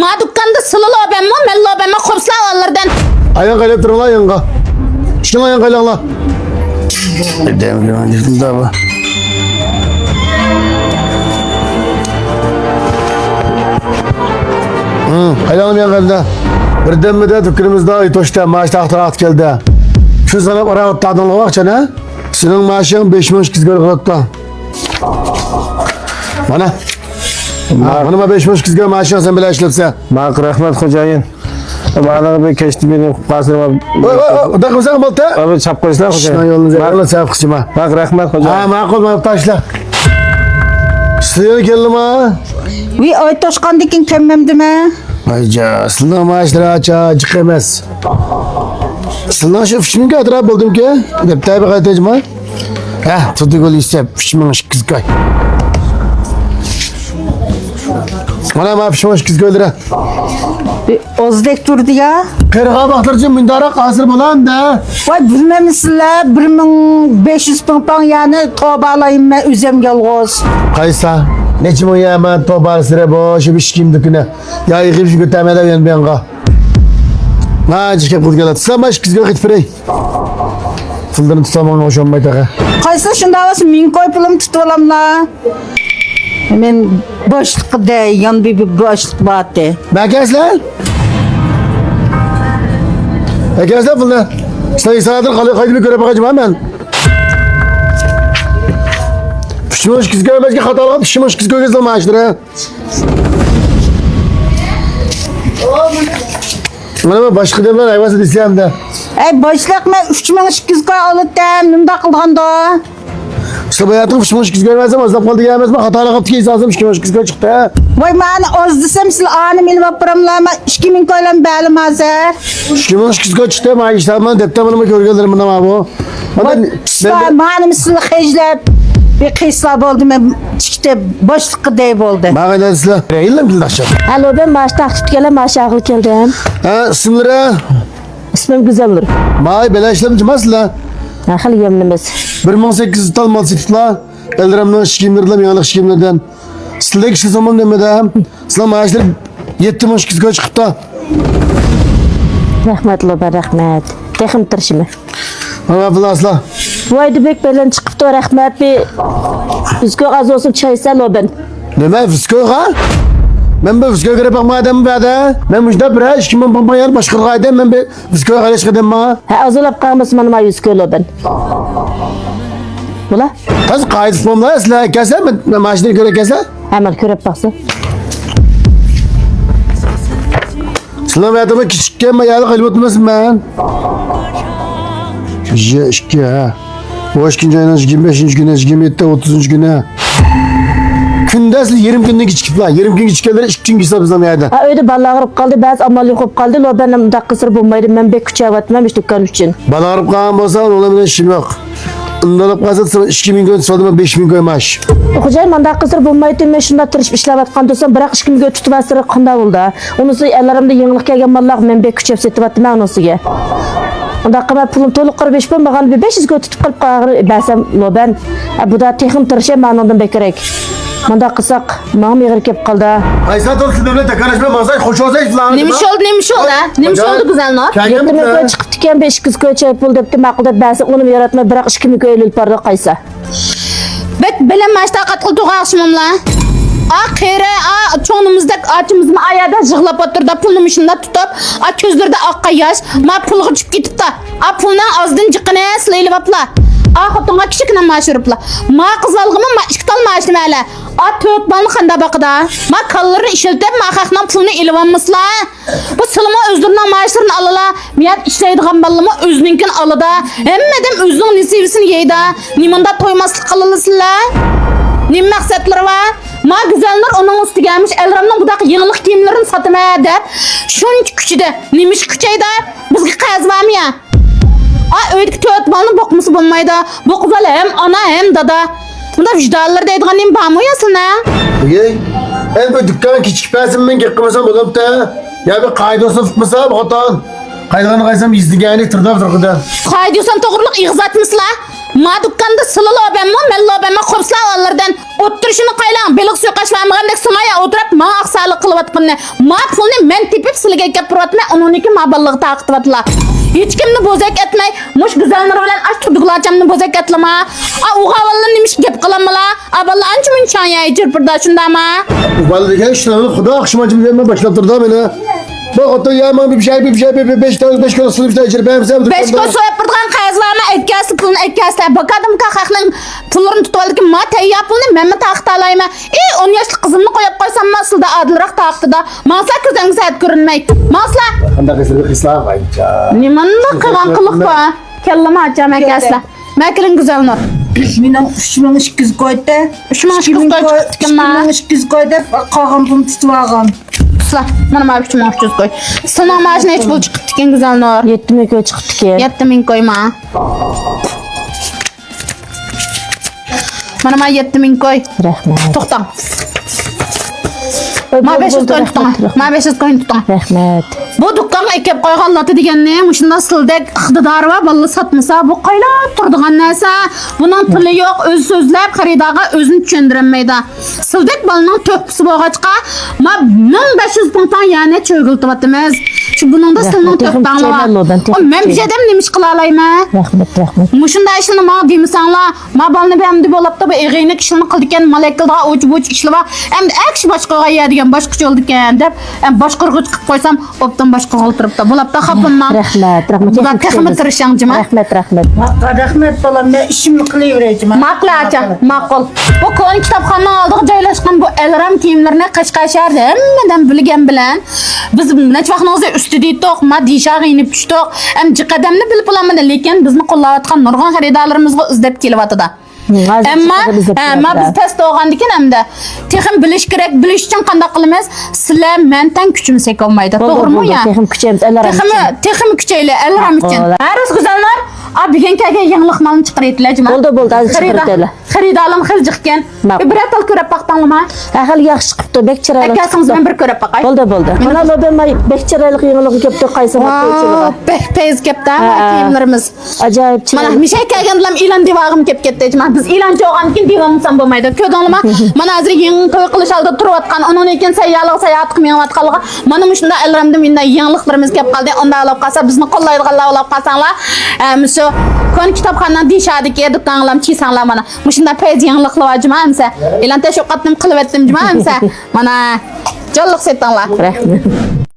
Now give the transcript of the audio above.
Ma dükkanda sılı loben mi? Men loben mi? Kopslan onlardan. Ayağın kaylap durun lan ayağınga. İşte ayağın kaylan lan. Demir yancıktım da bu. Kaylanım yan kaldı. Birden mi de dükkanımızda aytoşta maaş tahtına at geldi. Şu sana para atladın o vakça ne? Senin maaşın 5 maaş kızgır kılıkta. Bana. Bana 5 maaş kızgır maaşın sen bile işlepse. Mak rahmat xo'jayin. Bana bir keçti benim qasırma. Da kımsan bolta. Abi çap qo'ysizlar Şuna xo'jayin. yolunu zeyla sevap kısma. Mak rahmat xo'jayin. Ha ma'qul ma taşla. Sizlar keldim ha. Vi oy toshqandikin kelmamdimi? Ayca, sizlar maaşları açık emas. Sizlar şu fişminga atrap buldum ki. Dep tabi qaytacma. Ha, tuttu gol isep fişminga kızgay. Mana ma fişminga kızgaylara. Ozdek turdi ya. Qirg'a baxtırcı mündara qasır bolan da. Voy bilmamisizlar 1500 ping yani tavba alayım ben üzem yolg'oz. Qaysa? Neçim o ya man tobar sıra boşu bir şikim düküne. Ya yıkıp şu götürmede ben benga. Ha çıkıp kurgalat. Samaş kızga git frey. Fıldırın tutamam hoşum baytağa. Qaysi shunda olsa men koy pulim tutib olamla. Men boshliqda yan bir boshliq bordi. Bekesler. Bekesler fıldır. Sen isadır kaydı bir göre bakacağım hemen. Pişmiş kızga belki hatalı pişmiş kızga gözle maaştır ha. Bana başka demler ayvası diyeceğim de. Boshliq men 3200 koy oldim. Nima qilganda? İşte bu hayatım pişmiş kızga görmezsem azap kaldı gelmez mi? Hatalı kaptı ki izazım pişmiş kızga çıktı ha. Voy men oz desam siz ani men vapiramlar. Men 2000 koylan belim hazır. Pişmiş kızga çıktı ma işte ben deptamını görgelerim buna ma bu. Ben misli heclep bir kıysa oldu men çıktı boshliqda bo'ldi. Bana ne sizler? Reyillim bildi aşağı. Alo ben maaş takip gelem maaş ağıl geldim. Ha isimleri? İsmim Güzel Nur. May bela işlem cımasla. Ahıl yemlimiz. 1800 tal mal sitla. Eldiramdan şikimlerden yanlış şikimlerden. Sizde kişi zaman demeden. Sizler maaşları 7 maaş kızga çıkıp da. Rahmet loba rahmet. Texim tırşımı. Ama falan asla. Vaydı bek belen çıkıp da rahmet bir. Bizko az olsun çaysa loben. Neme fisko ha? Ben bu fisko göre bakma adamı be ada. Ben müjde bir iş kimin bamba yer başka kaydım ben bir fisko karış kadem ma. Ha az olap kalmış manıma 100 kilo loben. Ula? Kız kaydı spomla asla kese mi maaşını göre kese? Hemen körep baksa. Sılam adamı küçükken ma yalı kalbi tutmasın ben. Ya işki ha. Bu aşkın ayının 25. güne, 27'de 30. güne. Günde aslı 20 günden küçük lan. 20 gün küçükleri 2 gün hesap izlemeydi. Ha öyle balığa kırıp kaldı. Bazı amallı kırıp kaldı. Lobenim da kısır bulmaydı. Ben bek küçüğe batmamış dükkan için. Bana arıp kalan olsa ona bile işim yok. Ondan kalsa 2000 gün sonra 5000 gün maaş. Hocam manda kısır bulmaydı. Ben şunda tırışıp işlep atkan dostum. Bırak işkim göğü tutup asırı kında oldu. Onusu ellerimde yenilik gelgen mallar. Ben bek küçüğe setip attım. Onusu ge. Onda kıma pulum toluk 45 bin bakalım bir 500 göğü tutup kalıp kağırı basam loben. Bu da texim tırışa ben ondan bekerek. Manda kısak. Mağım yığır kep kaldı. Aysat olsun devlete karışma masaj hoş olsaydı falan. Neymiş oldu ha? Neymiş oldu Güzel Nur? Yetim köye çıkıp diken 5 kız köye çayıp bul depti maqılda basam onu yaratma bırak işkimi köye lül parda kaysa. Bet bilen maçta katıl tuğaşmamla. Akire çoğunumuzda açımızın ayada jığlap oturda pulunu işinde tutup közlerde akka yaş ma pulgu çıp gitip da puluna azdın çıkına sılıylı vapla. Xotunga kichikna maaş urupla. Ma qizalg'imi ma 2 tal maaşni mala. 4 balni qanda baqida. Ma kallarni ishlatib ma haqdan pulni ilib olmasla. Bu silma o'zlarining maaşlarini alala. Men ishlaydigan ballarni o'zininkin alada. Hammadan o'zining nisibisini yeydi. Nimanda to'ymaslik qilalasizlar? Nim maqsadlari va ma Güzelnur onun ustiga gelmiş. Elramning budaq yenilik kiyimlarini sotma deb shuncha kuchida. Nimish kuchayda? Bizga qazvami ya? Öydeki tövt balını bokmusu bulmaydı. Bu kızal hem ana hem dada. Bunda vicdanlar deydiğin neyim bağımı yasın ha? Peki, en bu dükkanın küçük persin ben gekkimasam bulup da ya bir kaydı olsa tutmasa bu hatan. Kaydığını kaysam izdigeni tırda tırgıda. Kaydiyorsan doğruluk iğzat mısla? Ma dükkanda sılı lobemmi, men lobemmi kopsla onlardan oturuşunu qaylan, belik suyu qaşlamagandek sumaya oturup ma aqsarlık qılıp atqınne. Ma pulni men tepip silge gapirotma, onuniki ma ballığı taqtib atla. Hiç kimni bozak etmey, muş güzelleri bilen aç turduqlarcamni bozak etlama. A uğavallı nimiş gap qılamala. A balla anç munçan yayı çırpırda şundama. Vallahi deken işlerini Xudo akşamacım verme başlap durdu beni. Bak hatta yaman bir şey 5 kilo sınıf bir tecrübe hemsem. 5 kilo soyup bırdıgan qayızlarına etkası pulun etkası. Bakadım kakakның pullarını tutuvalı ki ma teyya pulunu men mi taqta alayma. 10 yaşlı kızımını koyup koysam nasıl da adılıraq taqtı da. Masla kızın saat görünmey. Masla. Anda kısla kayınca. Nimanında kılan kılık ba. Kellama açacağım etkasla. Mekilin güzel nur. 3200 koydu. 3200 koy çıktı ma. 3200 koydu. Qalğan pulum tutub alğan. Pusla. Mana ma 3300 koy. Sana maaşına hiç bul çıktı diken güzel nur. 7000 koy çıktı ki. 7000 koyma. Mana ma 7000 koy. Rahmet. To'xtang. Ma 500 koyun tuting. Ma 500 koyun tuting. Rahmet. Bu dükkan ekip koygan lati deganni mushunda sildek iqtidori va balla satmasa bu qaylab turdigan narsa. Bunun tili yo'q, o'zi so'zlab xaridaga o'zini tushundirmaydi. Sildek balaning to'pisi bo'lg'achqa ma 1500 puntdan yana cho'giltiryapmiz. Shu buningda silning to'pdan bor. Men bir jedem nimish qila olayman? Rahmet. Mushunda ishni ma demisanglar, ma balni bamdi bo'libdi bu eg'ini kishini qildigan molekilda uch ishlava. Endi akshi boshqaga yeyadigan boshqa yo'l ekan deb, boshqarg'ich qilib qo'ysam, opdan boshqa o'ltiribdi. Bo'libdi xapimman. Rahmet. Bu texmi tirishangjima. Rahmet. Rahmet balam, men ishimni qilaverayman. Ma'qul acha, ma'qul. Bu koni kitobxonaning oldiga joylashgan bu Elram kiyimlarini Qashqasharda hammadan bilgan bilan biz necha vaqtimizda ustida edik, ma disha g'inib tushdik. Ham jiqadamni bilib olamadi, lekin bizni qo'llayotgan nurg'on xaridorlarimizga izlab kelyapti-da. Amma biz test olgandikin hamda texim bilish kerak, bilish uchun qanday qilamiz? Sizlar mendan kuchimiz yekolmaydi, to'g'rimi ya? Texim kuchimiz Elram. Texim kuchayli Elram uchun. Haris güzeller, abi genkaga yangilik malni chiqaraydilar jima. Bo'ldi, hozir chiqaraydilar. Xaridalim xiljikkan. Bir atal ko'rib baqdingmi? Ahil yaxshi chiqibdi, bek chiroyli. Akasingiz bilan bir ko'rib baqay. Bo'ldi. Mana lobemay bek chiroyli yangilik kelibdi, qaysi maqtovchilig'i. Pez kepta kiyimlarimiz. Ajoyib Mana chiroyli. mishay kelgandim ilan devag'im kelib ketdi jima. Biz ilan cho'g'ankin devamsam bo'lmaydi. Ko'rdingmi? Mana hozir yangi to'y qilish oldi turayotgan, onun ekan sayyohat qilmayotganligi. Mana shunda Elramda mendan yangiliklarimiz kelib qoldi. Unda olib qolsa bizni qo'llaydiganlar olib qolsanglar, shu kon kitobxonadan deshadiki do'konlar chiysanglar mana. Shunda pez yangiliklar vajima amsa. Ilan tashaqqatnim qilib etdim jima amsa. Mana jolliq setanglar. Rahmet.